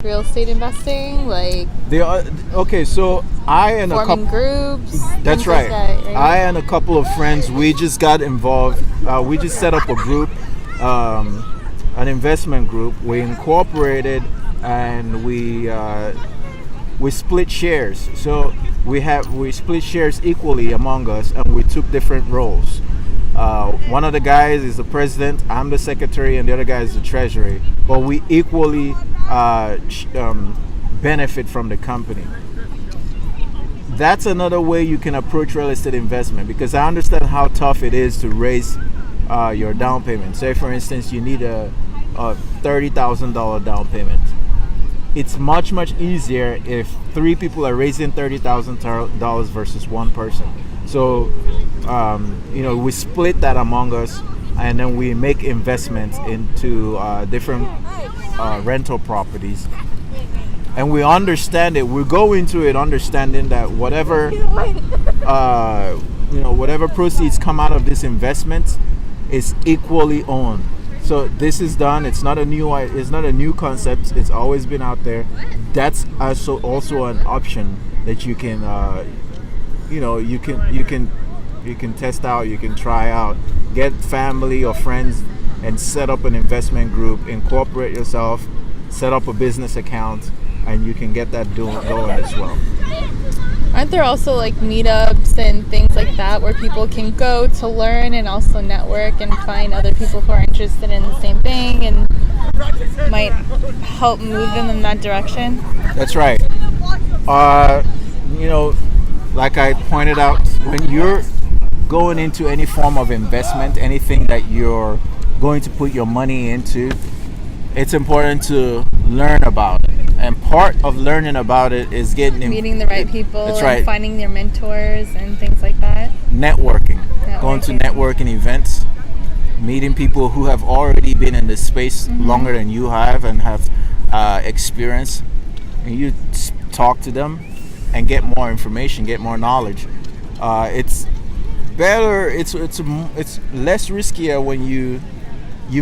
real estate investing, like They are okay. So I and a forming couple. groups. That's Things right. like that, I right? and a couple of friends, we just got involved. We just set up a group, an investment group. We incorporated and we split shares. So we split shares equally among us, and we took different roles. One of the guys is the president. I'm the secretary, and the other guy is the treasury. But we equally benefit from the company. That's another way you can approach real estate investment, because I understand how tough it is to raise your down payment. Say, for instance, you need a $30,000 down payment. It's much easier if three people are raising $30,000 versus one person. So, we split that among us, and then we make investments into different rental properties, and we understand it. We go into it understanding that whatever proceeds come out of this investment is equally owned. So this is done. It's not a new concept. It's always been out there. That's also an option that you can you can test out. You can try out. Get family or friends and set up an investment group. Incorporate yourself. Set up a business account, and you can get that going as well. Aren't there also like meetups and things like that where people can go to learn and also network and find other people who are interested in the same thing and might help move them in that direction? That's right. Like I pointed out, when you're going into any form of investment, anything that you're going to put your money into, it's important to learn about it. And part of learning about it is meeting the right people. That's and right. Finding their mentors and things like that. Networking. Going to networking events, meeting people who have already been in this space longer than you have and have experience, and you talk to them and get more information, get more knowledge. It's better. It's less riskier when you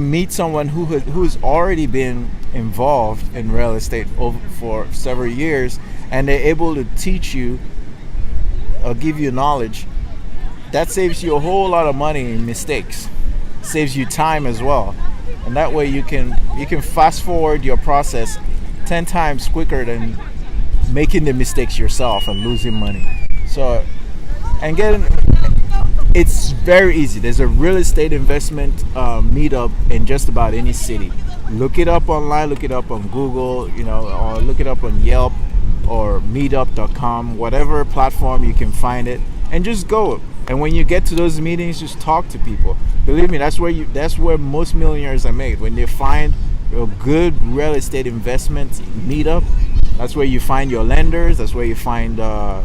meet someone who's already been involved in real estate for several years, and they're able to teach you or give you knowledge. That saves you a whole lot of money in mistakes. Saves you time as well, and that way you can fast forward your process 10 times quicker than making the mistakes yourself and losing money. So, and it's very easy. There's a real estate investment meetup in just about any city. Look it up online, look it up on Google, or look it up on Yelp or meetup.com, whatever platform you can find it, and just go. And when you get to those meetings, just talk to people. Believe me, that's where most millionaires are made. When they find a good real estate investment meetup, that's where you find your lenders, that's where you find or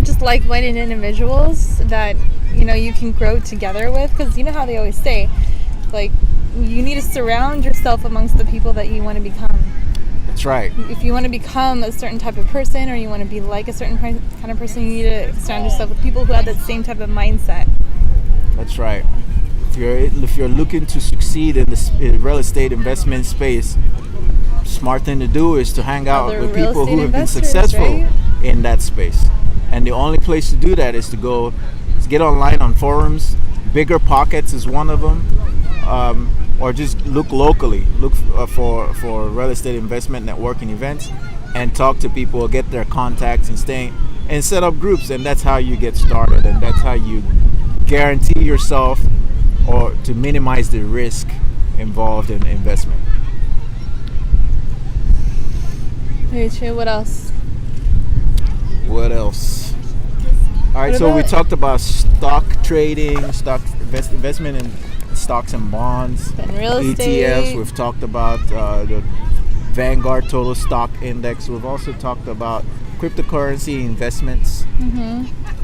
just like-minded individuals that you can grow together with, because you know how they always say, like, you need to surround yourself amongst the people that you want to become. That's right. If you want to become a certain type of person, or you want to be like a certain kind of person, you need to surround yourself with people who have that same type of mindset. That's right. If you're looking to succeed in the real estate investment space, smart thing to do is to hang out with people who have been successful in that space. And the only place to do that is to get online on forums. Bigger Pockets is one of them. Or just look locally. Look for real estate investment networking events and talk to people, get their contacts, and set up groups. And that's how you get started. And that's how you guarantee yourself or to minimize the risk involved in investment. Very true. What else? All right, so we talked about stock trading, investment in stocks and bonds, and real estate. ETFs. We've talked about the Vanguard Total Stock Index. We've also talked about cryptocurrency investments.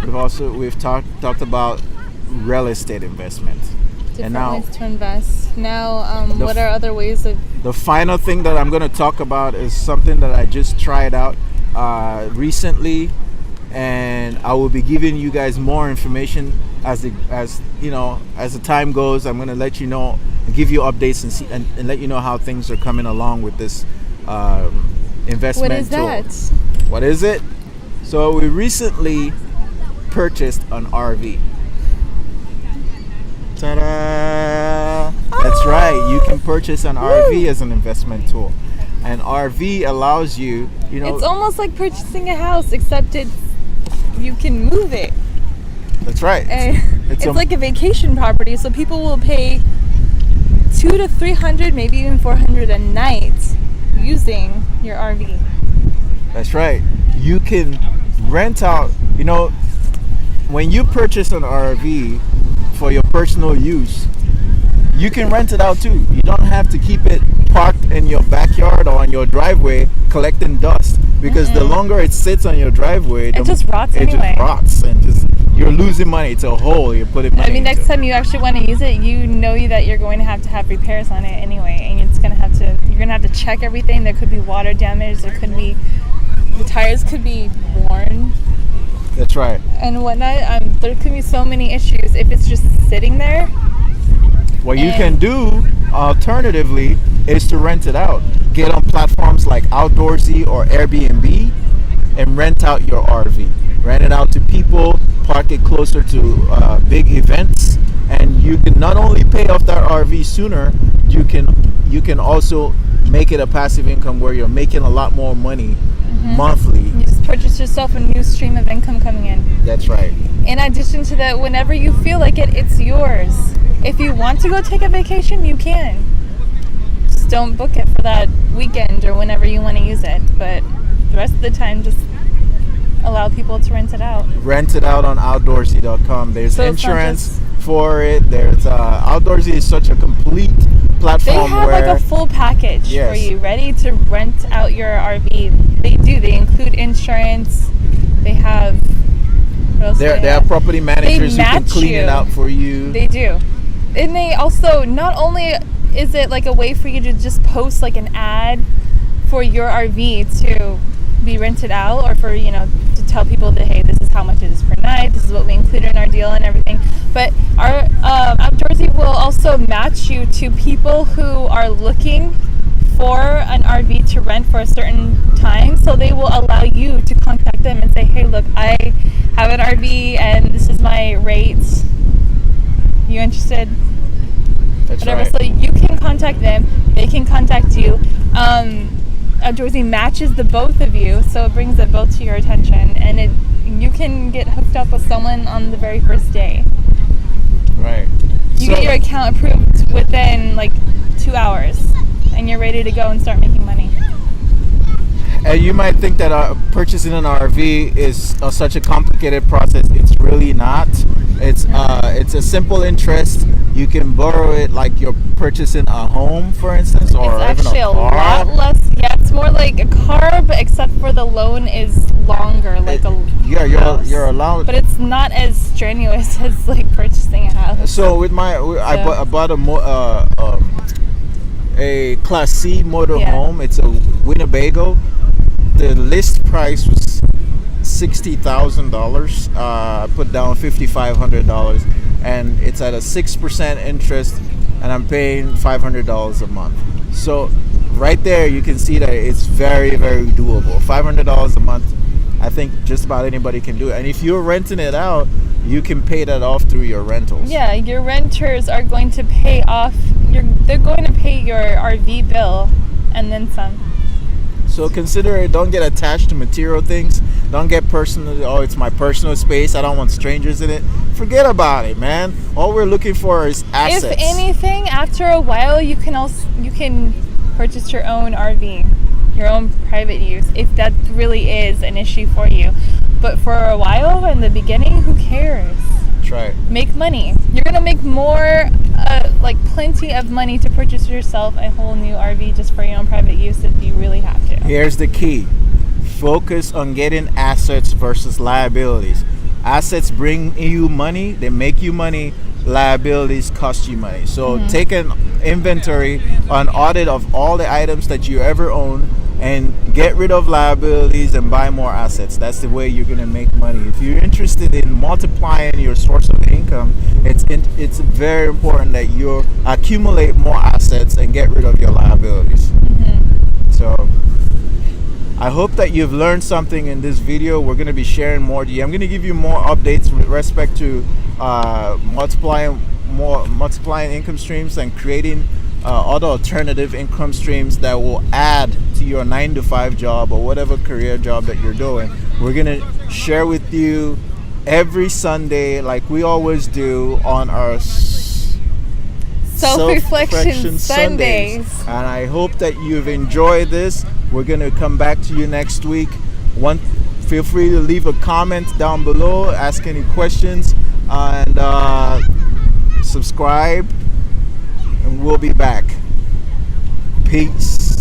We've talked about real estate investment. Different ways to invest. Now, what are other ways of? The final thing that I'm going to talk about is something that I just tried out recently, and I will be giving you guys more information as the time goes. I'm going to let you know, give you updates and let you know how things are coming along with this investment What is tool. that? What is it? So we recently purchased an RV. Ta-da! That's right. You can purchase an RV as an investment tool. An RV allows you, It's almost like purchasing a house, except you can move it. That's right. It's like a vacation property, so people will pay $200 to $300, maybe even $400 a night using your RV. That's right. You can rent out, when you purchase an RV for your personal use, you can rent it out too. You don't have to keep it parked in your backyard or on your driveway collecting dust, because the longer it sits on your driveway, It just rots anyway. Just rots and you're losing money. It's a hole you're putting money into. Next time you actually want to use it, you know that you're going to have repairs on it anyway, and you're gonna have to check everything. There could be water damage. There could be the tires could be worn. That's right. And whatnot. There could be so many issues if it's just sitting there. What you can do alternatively is to rent it out. Get on platforms like Outdoorsy or Airbnb and rent out your RV. Rent it out to people, park it closer to big events, and you can not only pay off that RV sooner, you can also make it a passive income where you're making a lot more money monthly. You just purchase yourself a new stream of income coming in. That's right. In addition to that, whenever you feel like it, it's yours. If you want to go take a vacation, you can. Just don't book it for that weekend or whenever you want to use it. But the rest of the time, just allow people to rent it out. Rent it out on Outdoorsy.com. There's So insurance for it. There's Outdoorsy is such a complete platform. They have like a full package for you, ready to rent out your RV. They do. They include insurance. They have. What else They have property managers who can clean it out for you. They do. And they also, not only is it like a way for you to just post like an ad for your RV to be rented out, or for, to tell people that, hey, this is how much it is per night, this is what we include in our deal and everything. But our Outdoorsy will also match you to people who are looking for an RV to rent for a certain time. So they will allow you to contact them and say, hey, look, I have an RV and this is my rate. You interested? That's Whatever. right. So you can contact them. They can contact you. Outdoorsy matches the both of you, so it brings it both to your attention, and you can get hooked up with someone on the very first day. Right. You get your account approved within like 2 hours, and you're ready to go and start making money. And you might think that purchasing an RV is such a complicated process. It's really not. It's a simple interest. You can borrow it like you're purchasing a home, for instance, or it's even actually a car. lot less. Yeah, it's more like a car, but except for the loan is longer, like house. You're allowed. But it's not as strenuous as like purchasing a house. So with I bought a Class C motorhome. It's a Winnebago. The list price was $60,000. I put down $5,500, and it's at a 6% interest, and I'm paying $500 a month. So right there, you can see that it's very, very doable. $500 a month, I think just about anybody can do it. And if you're renting it out, you can pay that off through your rentals. Yeah, your renters are going to pay off. They're going to pay your RV bill, and then some. So consider it. Don't get attached to material things. Don't get personal. Oh, it's my personal space. I don't want strangers in it. Forget about it, man. All we're looking for is assets. If anything, after a while, you can purchase your own RV, your own private use, if that really is an issue for you. But for a while, in the beginning, who cares? That's right. Make money. You're gonna make more, like plenty of money to purchase yourself a whole new RV just for your own private use if you really have to. Here's the key. Focus on getting assets versus liabilities. Assets bring you money, they make you money. Liabilities cost you money. So take an inventory, an audit of all the items that you ever own, and get rid of liabilities and buy more assets. That's the way you're going to make money. If you're interested in multiplying your source of income, it's very important that you accumulate more assets and get rid of your liabilities. So I hope that you've learned something in this video. We're going to be sharing more. I'm going to give you more updates with respect to multiplying income streams and creating other alternative income streams that will add to your 9-to-5 job or whatever career job that you're doing. We're going to share with you every Sunday, like we always do on our Self-reflection Sundays. And I hope that you've enjoyed this. We're going to come back to you next week. Feel free to leave a comment down below, ask any questions, and subscribe, and we'll be back. Peace.